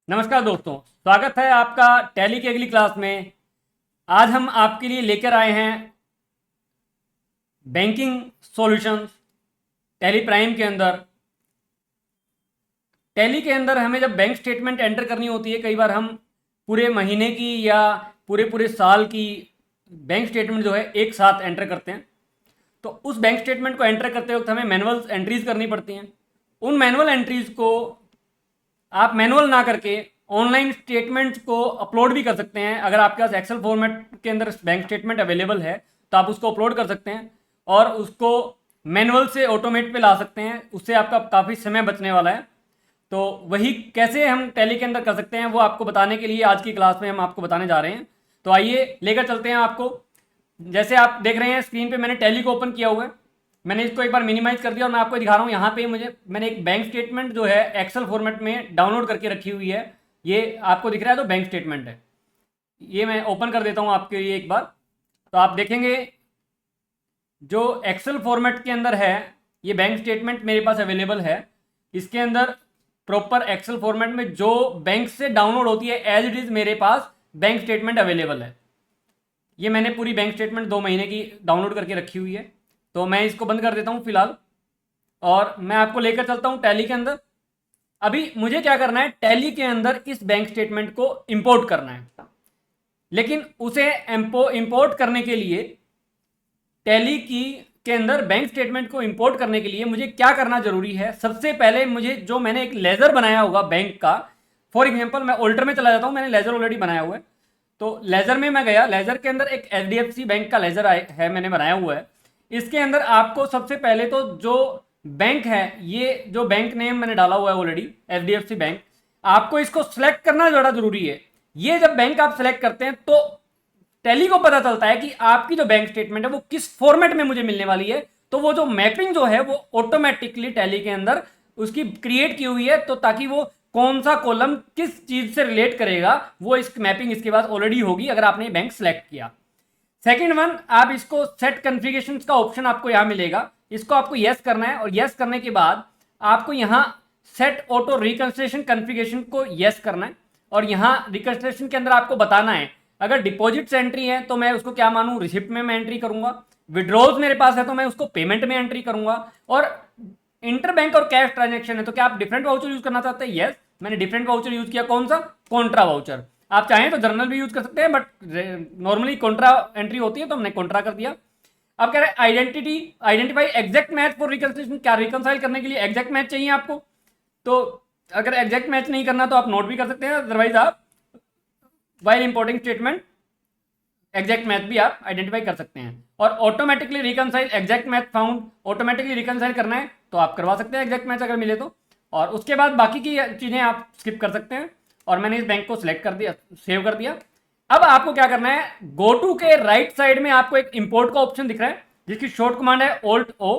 नमस्कार दोस्तों, स्वागत है आपका टैली की अगली क्लास में। आज हम आपके लिए लेकर आए हैं बैंकिंग सॉल्यूशंस टैली प्राइम के अंदर। टैली के अंदर हमें जब बैंक स्टेटमेंट एंटर करनी होती है, कई बार हम पूरे महीने की या पूरे पूरे साल की बैंक स्टेटमेंट जो है एक साथ एंटर करते हैं। तो उस बैंक स्टेटमेंट को एंटर करते वक्त हमें मैनुअल एंट्रीज करनी पड़ती हैं। उन मैनुअल एंट्रीज को आप मैनुअल ना करके ऑनलाइन स्टेटमेंट्स को अपलोड भी कर सकते हैं। अगर आपके पास एक्सेल फॉर्मेट के अंदर बैंक स्टेटमेंट अवेलेबल है तो आप उसको अपलोड कर सकते हैं और उसको मैनुअल से ऑटोमेट पे ला सकते हैं। उससे आपका काफ़ी समय बचने वाला है। तो वही कैसे हम टैली के अंदर कर सकते हैं वो आपको बताने के लिए आज की क्लास में हम आपको बताने जा रहे हैं। तो आइए लेकर चलते हैं आपको। जैसे आप देख रहे हैं स्क्रीन पे मैंने टैली को ओपन किया हुआ है। मैंने इसको एक बार मिनिमाइज कर दिया और मैं आपको दिखा रहा हूँ। यहाँ पे मैंने एक बैंक स्टेटमेंट जो है एक्सेल फॉर्मेट में डाउनलोड करके रखी हुई है। ये आपको दिख रहा है तो बैंक स्टेटमेंट है। ये मैं ओपन कर देता हूँ आपके लिए एक बार, तो आप देखेंगे जो एक्सेल फॉर्मेट के अंदर है ये बैंक स्टेटमेंट मेरे पास अवेलेबल है। इसके अंदर प्रॉपर एक्सेल फॉर्मेट में जो बैंक से डाउनलोड होती है एज इट इज़ मेरे पास बैंक स्टेटमेंट अवेलेबल है। ये मैंने पूरी बैंक स्टेटमेंट 2 महीने की डाउनलोड करके रखी हुई है। तो मैं इसको बंद कर देता हूँ फिलहाल और मैं आपको लेकर चलता हूँ टैली के अंदर। अभी मुझे क्या करना है, टैली के अंदर इस बैंक स्टेटमेंट को इंपोर्ट करना है। लेकिन उसे इंपोर्ट करने के लिए टैली की के अंदर बैंक स्टेटमेंट को इंपोर्ट करने के लिए मुझे क्या करना जरूरी है। सबसे पहले मुझे जो मैंने एक लेजर बनाया होगा बैंक का, फॉर एग्जांपल मैं ऑल्टर में चला जाता हूँ। मैंने लेजर ऑलरेडी बनाया हुआ है। तो लेजर में मैं गया, लेजर के अंदर एक एचडीएफसी बैंक का लेजर है मैंने बनाया हुआ है। इसके अंदर आपको सबसे पहले तो जो बैंक है, ये जो बैंक नेम मैंने डाला हुआ है ऑलरेडी एचडीएफसी बैंक, आपको इसको सिलेक्ट करना ज़्यादा जरूरी है। ये जब बैंक आप सिलेक्ट करते हैं तो टैली को पता चलता है कि आपकी जो बैंक स्टेटमेंट है वो किस फॉर्मेट में मुझे मिलने वाली है। तो वो जो मैपिंग जो है वो ऑटोमेटिकली टैली के अंदर उसकी क्रिएट की हुई है, तो ताकि वो कौन सा कॉलम किस चीज से रिलेट करेगा वो इस मैपिंग इसके पास ऑलरेडी होगी अगर आपने बैंक सेलेक्ट किया। सेकंड वन, आप इसको सेट कॉन्फ़िगरेशन का ऑप्शन आपको यहां मिलेगा। इसको आपको यस करना है और यस करने के बाद आपको यहां सेट ऑटो रिकंस्ट्रेशन कॉन्फ़िगरेशन को यस करना है। और यहां रिकंस्ट्रेशन के अंदर आपको बताना है अगर डिपॉजिट्स एंट्री है तो मैं उसको क्या मानूं, रिसिप्ट में मैं एंट्री करूंगा। विड्रॉज मेरे पास है तो मैं उसको पेमेंट में एंट्री करूंगा। और इंटर बैंक और कैश ट्रांजेक्शन है तो क्या आप डिफरेंट वाउचर यूज करना चाहते हैं? यस, मैंने डिफरेंट वाउचर यूज किया। कौन सा? Contra voucher. आप चाहें तो जर्नल भी यूज कर सकते हैं, बट नॉर्मली कॉन्ट्रा एंट्री होती है तो हमने कॉन्ट्रा कर दिया। अब कह रहे हैं identify exact match for reconciliation. क्या रिकंसाइल करने के लिए एग्जैक्ट मैच चाहिए आपको? तो अगर एग्जैक्ट मैच नहीं करना तो आप नोट भी कर सकते हैं, अदरवाइज आप while importing statement exact match भी आप आइडेंटिफाई कर सकते हैं। और automatically reconcile exact match found, automatically reconcile करना है तो आप करवा सकते हैं एग्जैक्ट मैच अगर मिले तो। और उसके बाद बाकी की चीज़ें आप स्किप कर सकते हैं। और मैंने इस बैंक को सिलेक्ट कर दिया, सेव कर दिया। अब आपको क्या करना है, गो टू के राइट साइड में आपको एक इंपोर्ट का ऑप्शन दिख रहा है जिसकी शॉर्ट कमांड है ऑल्ट ओ।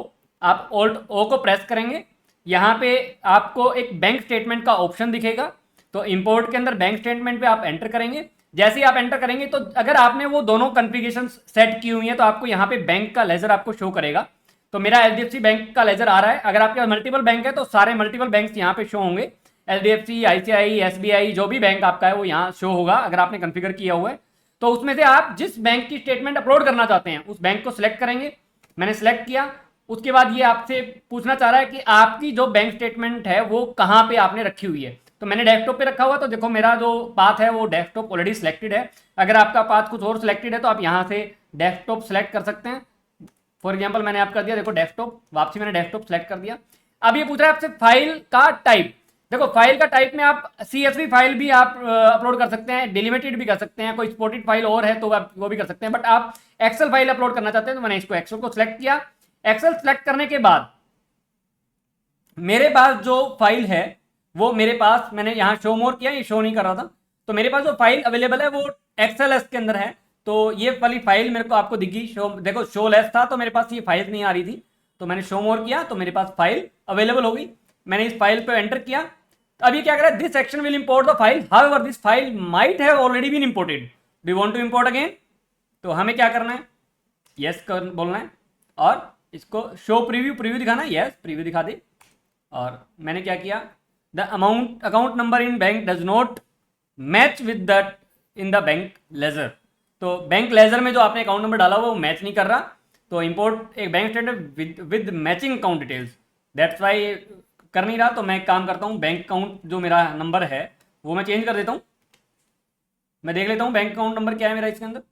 आप ऑल्ट ओ को प्रेस करेंगे, यहाँ पे आपको एक बैंक स्टेटमेंट का ऑप्शन दिखेगा। तो इंपोर्ट के अंदर बैंक स्टेटमेंट पे आप एंटर करेंगे। जैसे ही आप एंटर करेंगे तो अगर आपने वो दोनों कॉन्फ़िगरेशन सेट की हुई है तो आपको यहाँ पे बैंक का लेजर आपको शो करेगा। तो मेरा एचडीएफसी बैंक का लेजर आ रहा है। अगर आपके पास मल्टीपल बैंक है तो सारे मल्टीपल बैंक यहाँ पे शो होंगे। एचडीएफसी, आईसीआई, एसबीआई, जो भी बैंक आपका है वो यहाँ शो होगा अगर आपने कॉन्फ़िगर किया हुआ है। तो उसमें से आप जिस बैंक की स्टेटमेंट अपलोड करना चाहते हैं उस बैंक को सिलेक्ट करेंगे। मैंने सिलेक्ट किया। उसके बाद ये आपसे पूछना चाह रहा है कि आपकी जो बैंक स्टेटमेंट है वो कहाँ पे आपने रखी हुई है। तो मैंने डेस्कटॉप पे रखा हुआ, तो देखो मेरा जो पाथ है वो डेस्कटॉप ऑलरेडी सिलेक्टेड है। अगर आपका पाथ कुछ और सिलेक्टेड है तो आप यहाँ से डेस्कटॉप सेलेक्ट कर सकते हैं। फॉर एग्जांपल मैंने आप कर दिया, देखो डेस्कटॉप, वापसी मैंने डेस्कटॉप सेलेक्ट कर दिया। अब ये पूछ रहा है आपसे फाइल का टाइप। देखो फाइल का टाइप में आप CSV फाइल भी आप अपलोड कर सकते हैं, डिलिमिटेड भी कर सकते हैं, कोई एक्सपोर्टेड फाइल और है तो आप वो भी कर सकते हैं। बट आप एक्सेल फाइल अपलोड करना चाहते हैं तो मैंने इसको एक्सेल को सिलेक्ट किया। एक्सेल सेलेक्ट करने के बाद मेरे पास जो फाइल है वो मेरे पास, मैंने यहाँ शो मोर किया, ये शो नहीं कर रहा था। तो मेरे पास जो फाइल अवेलेबल है वो XLS के अंदर है। तो ये वाली फाइल मेरे को आपको दिखी, शो, देखो शो लेस था तो मेरे पास ये फाइल नहीं आ रही थी। तो मैंने शो मोर किया तो मेरे पास फाइल अवेलेबल हो गई। मैंने इस फाइल पे एंटर किया। तो अब ये क्या कर रहा है, this section will import the file, however this file might have already been imported, do you want to import again. तो हमें क्या करना है, यस बोलना है और इसको शो प्रीव्यू दिखाना है, यस प्रीव्यू दिखा दे। और मैंने क्या किया, the account number in bank does not match with the in the bank ledger. तो बैंक लेजर में जो आपने अकाउंट नंबर डाला हुआ वो मैच नहीं कर रहा, तो इंपोर्ट एक bank statement with matching account details, that's why कर नहीं रहा। तो मैं एक काम करता हूँ, बैंक अकाउंट जो मेरा नंबर है वो मैं चेंज कर देता हूँ। मैं देख लेता हूँ बैंक अकाउंट नंबर क्या है मेरा इसके अंदर।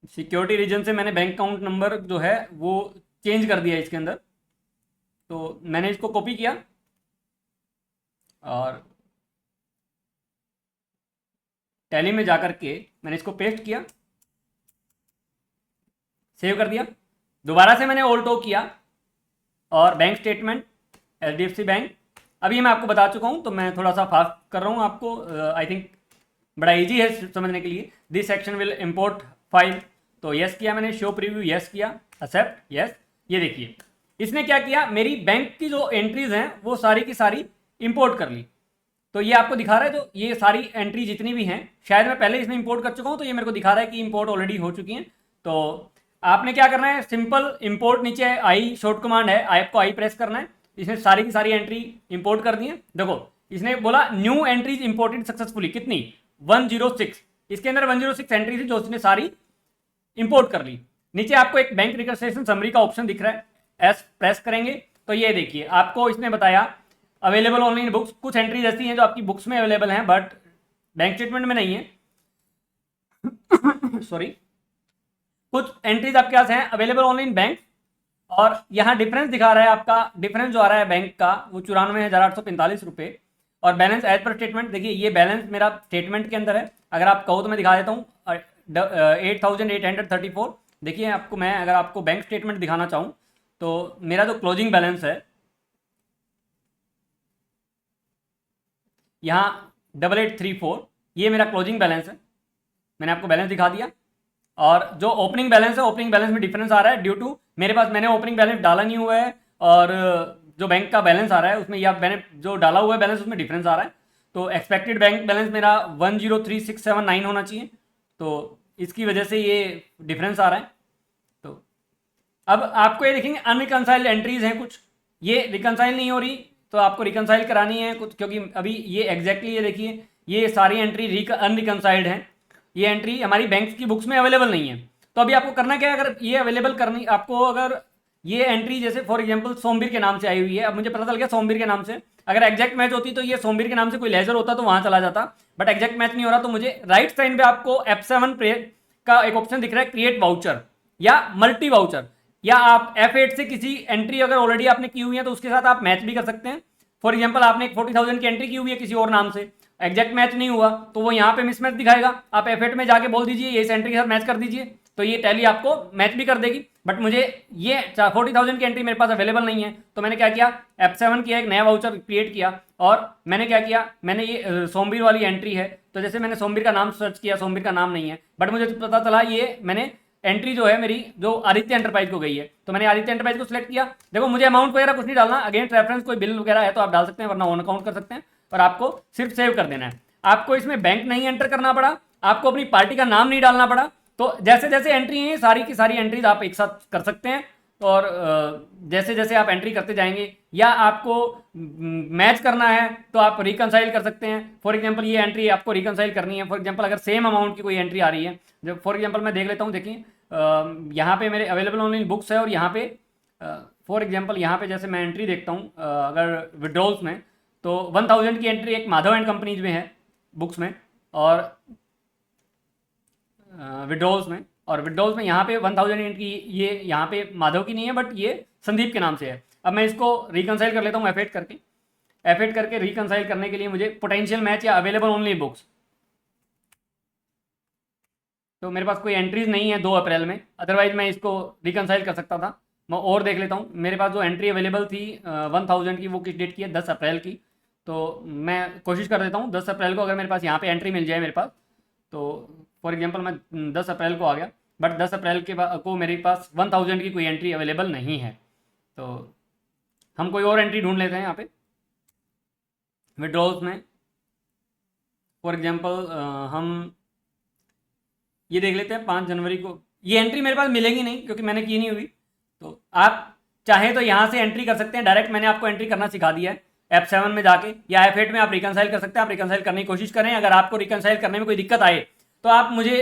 सिक्योरिटी रीजन से मैंने बैंक अकाउंट नंबर जो है वो चेंज कर दिया इसके अंदर। तो मैंने इसको कॉपी किया और टैली में जाकर के मैंने इसको पेस्ट किया, सेव कर दिया। दोबारा से मैंने ऑल्ट ओ किया और बैंक स्टेटमेंट HDFC बैंक। अभी मैं आपको बता चुका हूँ, तो मैं थोड़ा सा फास्ट कर रहा हूँ आपको, आई थिंक बड़ा इजी है समझने के लिए। This section will import file, तो यस किया मैंने, शो प्रीव्यू यस किया, एक्सेप्ट यस। ये देखिए इसने क्या किया, मेरी बैंक की जो एंट्रीज हैं वो सारी की सारी इंपोर्ट कर ली। तो ये आपको दिखा रहा है, जो ये सारी एंट्री जितनी भी हैं, शायद मैं पहले इसमें इंपोर्ट कर चुका हूँ, तो ये मेरे को दिखा रहा है कि इंपोर्ट ऑलरेडी हो चुकी हैं। तो आपने क्या करना है, सिंपल इंपोर्ट, नीचे आई शॉर्ट कमांड है, आपको आई प्रेस करना है। इसने सारी की सारी एंट्री इंपोर्ट कर दी है। देखो इसने बोला न्यू एंट्रीज इंपोर्टेड सक्सेसफुली, कितनी 106। इसके अंदर 106 एंट्री थी जो उसने सारी इंपोर्ट कर ली। नीचे आपको एक बैंक रिकंसिलिएशन समरी का ऑप्शन दिख रहा है, एस प्रेस करेंगे तो ये देखिए आपको इसने बताया अवेलेबल ओनली इन बुक्स। कुछ एंट्रीज ऐसी हैं जो आपकी बुक्स में अवेलेबल हैं बट बैंक स्टेटमेंट में नहीं है। सॉरी, कुछ एंट्रीज आपके पास हैं अवेलेबल ओनली इन बैंक, और यहाँ डिफरेंस दिखा रहा है आपका, डिफरेंस जो आ रहा है बैंक का वो 94,845 रुपये। और बैलेंस एज पर स्टेटमेंट, देखिए ये बैलेंस मेरा स्टेटमेंट के अंदर है। अगर आप कहो तो मैं दिखा देता हूँ 8,834। देखिए आपको मैं अगर आपको बैंक स्टेटमेंट दिखाना चाहूँ तो मेरा जो क्लोजिंग बैलेंस है यहाँ 8834, ये मेरा क्लोजिंग बैलेंस है। मैंने आपको बैलेंस दिखा दिया। और जो ओपनिंग बैलेंस है, ओपनिंग बैलेंस में डिफरेंस आ रहा है ड्यू टू मेरे पास मैंने ओपनिंग बैलेंस डाला नहीं हुआ है, और जो बैंक का बैलेंस आ रहा है उसमें या मैंने जो डाला हुआ है बैलेंस उसमें डिफरेंस आ रहा है। तो एक्सपेक्टेड बैंक बैलेंस मेरा 103,679 होना चाहिए, तो इसकी वजह से ये डिफरेंस आ रहा है। तो अब आपको ये देखेंगे अनरिकंसाइल्ड एंट्रीज हैं कुछ, ये रिकंसाइल नहीं हो रही, तो आपको रिकंसाइल करानी है कुछ, क्योंकि अभी ये एग्जैक्टली ये देखिए ये सारी एंट्री अनरिकंसाइल्ड हैं। ये एंट्री हमारी बैंक की बुक्स में अवेलेबल नहीं है। तो अभी आपको करना क्या है, अगर ये अवेलेबल करनी आपको, अगर ये एंट्री जैसे फॉर एग्जांपल सोमवीर के नाम से आई हुई है, अब मुझे पता चल गया सोमवीर के नाम से, अगर एग्जैक्ट मैच होती तो ये सोमवीर के नाम से कोई लेजर होता तो वहां चला जाता, बट एग्जैक्ट मैच नहीं हो रहा। तो मुझे राइट साइड पे आपको F7 का एक ऑप्शन दिख रहा है, क्रिएट वाउचर या मल्टी वाउचर, या आप F8 से किसी एंट्री अगर ऑलरेडी आपने की हुई है तो उसके साथ आप मैच भी कर सकते हैं। फॉर एग्जाम्पल आपने एक 40,000 की एंट्री की हुई है किसी और नाम से, एग्जैक्ट मैच नहीं हुआ तो वो यहाँ पे मिसमैच दिखाएगा। आप F8 में जाके बोल दीजिए ये इस एंट्री के साथ मैच कर दीजिए, तो ये टैली आपको मैच भी कर देगी। बट मुझे ये 40,000 की एंट्री मेरे पास अवेलेबल नहीं है, तो मैंने क्या किया, F7 किया, एक नया वाउचर क्रिएट किया, और मैंने क्या किया, मैंने ये सोमवीर वाली एंट्री है, तो जैसे मैंने सोमवीर का नाम सर्च किया, सोमवीर का नाम नहीं है, बट मुझे पता चला ये मैंने एंट्री जो है मेरी जो आदित्य एंटरप्राइज को गई है, तो मैंने आदित्य एंटरप्राइज को सिलेक्ट किया। देखो मुझे अमाउंट वगैरह कुछ नहीं डालना, अगेंस्ट रेफरेंस कोई बिल वगैरह है तो आप डाल सकते हैं, वरना ऑन अकाउंट कर सकते हैं, और आपको सिर्फ सेव कर देना है। आपको इसमें बैंक नहीं एंटर करना पड़ा, आपको अपनी पार्टी का नाम नहीं डालना पड़ा। तो जैसे जैसे एंट्री है सारी की सारी एंट्रीज आप एक साथ कर सकते हैं, और जैसे जैसे आप एंट्री करते जाएंगे, या आपको मैच करना है तो आप रिकंसाइल कर सकते हैं। फॉर एग्जांपल ये एंट्री आपको रिकंसाइल करनी है, फॉर एग्जांपल अगर सेम अमाउंट की कोई एंट्री आ रही है, जब फॉर एग्जांपल मैं देख लेता हूँ, देखिए यहाँ पे मेरे अवेलेबल ओनली बुक्स है, और यहाँ पे फॉर एग्जांपल यहाँ पे जैसे मैं एंट्री देखता हूँ अगर विड्रॉल्स में, तो 1000 की एंट्री एक माधव एंड कंपनीज में है बुक्स में, और विड्रॉल्स में, और विड्रॉल्स में यहाँ पे 1000 एंट्री ये यहाँ पे माधव की नहीं है बट ये संदीप के नाम से है। अब मैं इसको रिकंसाइल कर लेता हूँ F8 करके रिकंसाइल करने के लिए मुझे पोटेंशियल मैच या अवेलेबल ओनली बुक्स, तो मेरे पास कोई एंट्रीज नहीं है 2 अप्रैल में, अदरवाइज मैं इसको रिकंसाइल कर सकता था। मैं और देख लेता हूँ, मेरे पास जो एंट्री अवेलेबल थी 1000 की, वो किस डेट की है, 10 अप्रैल की। तो मैं कोशिश कर देता हूँ 10 अप्रैल को अगर मेरे पास यहाँ पे एंट्री मिल जाए मेरे पास, तो फॉर एग्जांपल मैं 10 अप्रैल को आ गया, बट 10 अप्रैल के बाद को मेरे पास 1000 की कोई एंट्री अवेलेबल नहीं है, तो हम कोई और एंट्री ढूंढ लेते हैं यहाँ पे विड्रॉल्स में। फॉर एग्जांपल हम ये देख लेते हैं 5 जनवरी को, ये एंट्री मेरे पास मिलेगी नहीं क्योंकि मैंने की नहीं हुई। तो आप चाहे तो यहाँ से एंट्री कर सकते हैं डायरेक्ट, मैंने आपको एंट्री करना सिखा दिया है F7 में जाके, या F8 में आप रिकनसाइल कर सकते हैं। आप रिकनसाइल करने की कोशिश करें, अगर आपको रिकनसाइल करने में कोई दिक्कत आए तो आप मुझे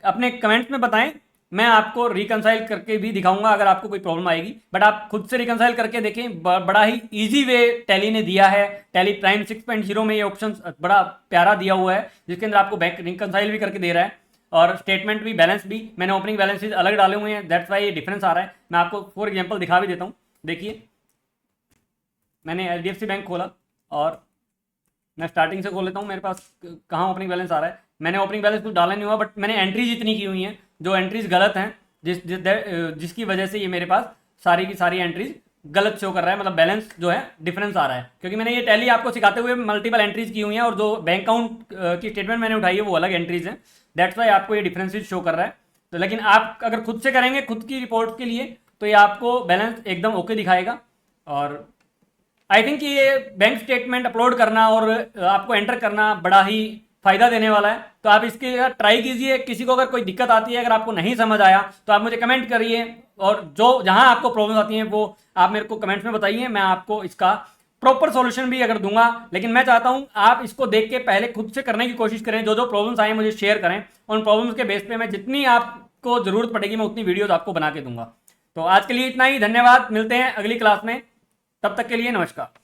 अपने कमेंट्स में बताएं, मैं आपको रिकनसाइल करके भी दिखाऊंगा अगर आपको कोई प्रॉब्लम आएगी। बट आप खुद से रिकनसाइल करके देखें, बड़ा ही इजी वे टैली ने दिया है। टैली प्राइम 6.0 में ये ऑप्शन बड़ा प्यारा दिया हुआ है, जिसके अंदर आपको बैंक रिकनसाइल भी करके दे रहा है, और स्टेटमेंट भी, बैलेंस भी। मैंने ओपनिंग बैलेंसेज अलग डाले हुए हैं, दैट्स वाई ये डिफरेंस आ रहा है। मैं आपको फॉर एग्जाम्पल दिखा भी देता हूँ। देखिए, मैंने HDFC बैंक खोला और मैं स्टार्टिंग से खोल लेता हूँ, मेरे पास कहाँ ओपनिंग बैलेंस आ रहा है। मैंने ओपनिंग बैलेंस कुछ डाला नहीं हुआ, बट मैंने एंट्रीज इतनी की हुई हैं जो एंट्रीज गलत हैं, जिसकी वजह से ये मेरे पास सारी की सारी एंट्रीज गलत शो कर रहा है, मतलब बैलेंस जो है डिफरेंस आ रहा है, क्योंकि मैंने ये टैली आपको सिखाते हुए मल्टीपल एंट्रीज की हुई हैं, और जो बैंक अकाउंट की स्टेटमेंट मैंने उठाई है वो अलग एंट्रीज हैं। दैट्स वाई आपको ये डिफरेंसेज शो कर रहा है। तो लेकिन आप अगर खुद से करेंगे खुद की रिपोर्ट के लिए, तो ये आपको बैलेंस एकदम ओके दिखाएगा। और आई थिंक ये बैंक स्टेटमेंट अपलोड करना और आपको एंटर करना बड़ा ही फायदा देने वाला है। तो आप इसके ट्राई कीजिए। किसी को अगर कोई दिक्कत आती है, अगर आपको नहीं समझ आया, तो आप मुझे कमेंट करिए, और जो जहां आपको प्रॉब्लम आती है वो आप मेरे को कमेंट्स में बताइए, मैं आपको इसका प्रॉपर सॉल्यूशन भी अगर दूंगा। लेकिन मैं चाहता हूं आप इसको देख के पहले खुद से करने की कोशिश करें, जो जो प्रॉब्लम्स आए मुझे शेयर करें, उन प्रॉब्लम्स के बेस पे मैं जितनी आपको जरूरत पड़ेगी मैं उतनी वीडियोज आपको बना के दूंगा। तो आज के लिए इतना ही, धन्यवाद। मिलते हैं अगली क्लास में, तब तक के लिए नमस्कार।